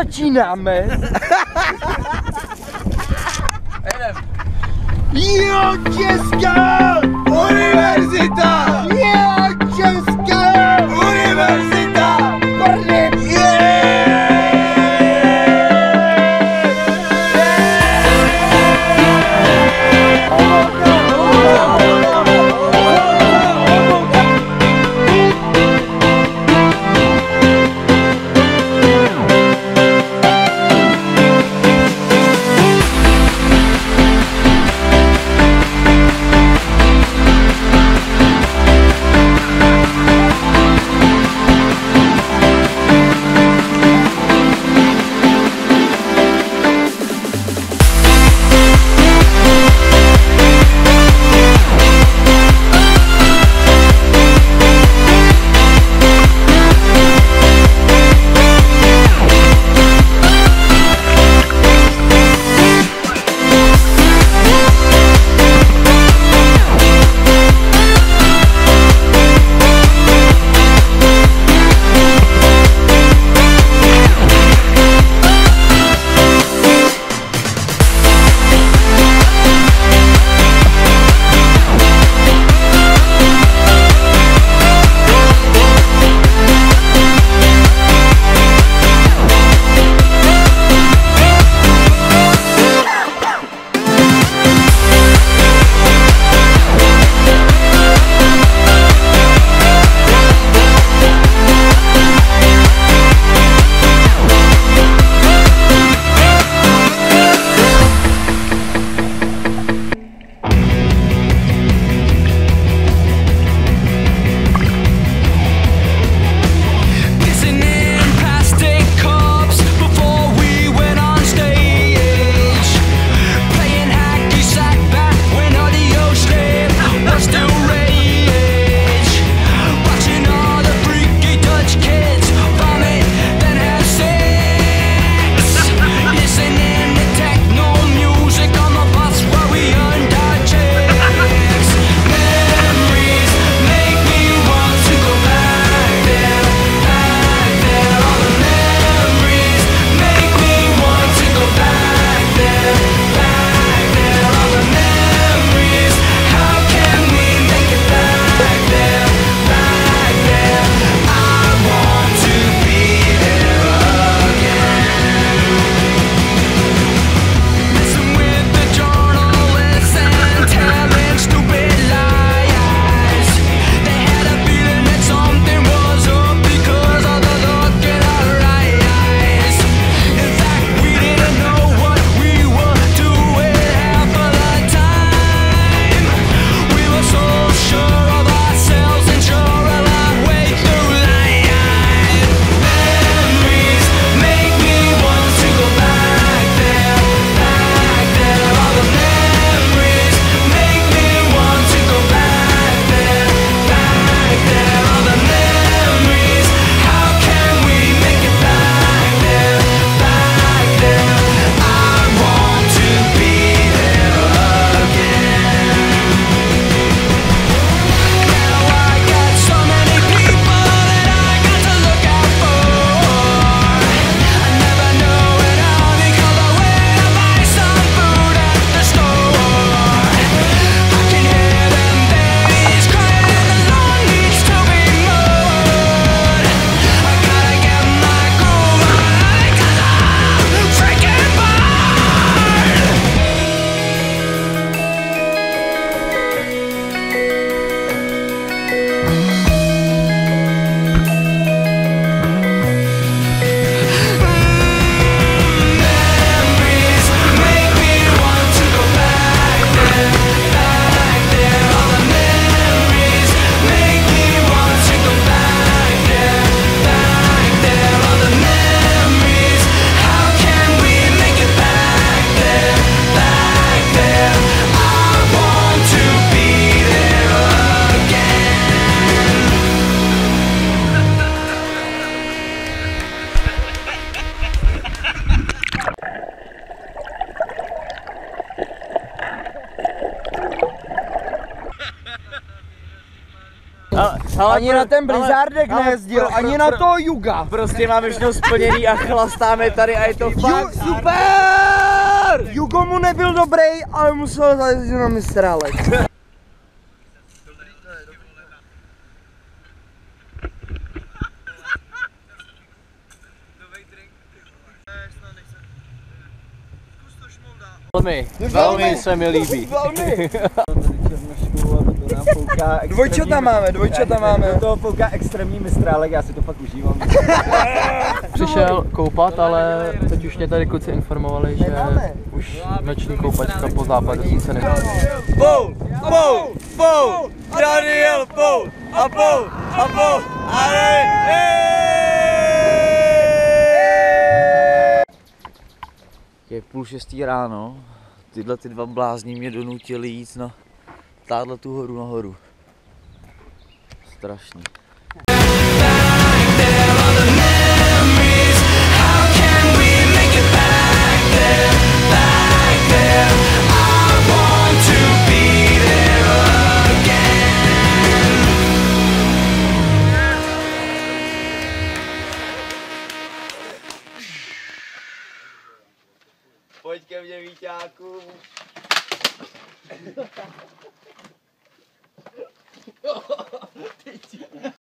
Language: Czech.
začínáme. Jo, Česká univerzita! Jo, Česká univerzita! Ani na ten Blizzardek nejezdil, ani na to Juga. Prostě máme všechno splněný a chlastáme tady a je to fakt super! Jugo mu nebyl dobrý, ale musel zajezdit na mistrálek. Velmi se mi líbí. Velmi. Dvojčata máme. Do toho fouká extrémní mistrálek, já si to fakt užívám. Přišel koupat, ale teď už mě tady kluci informovali, že už noční koupačka po západu se nedá. Pou, Daniel, pou, Je 5:30 ráno, tyhle ty dva blázni mě donutili jít na táhle tu horu nahoru. Strašný. Pojď ke mně, Víťáku.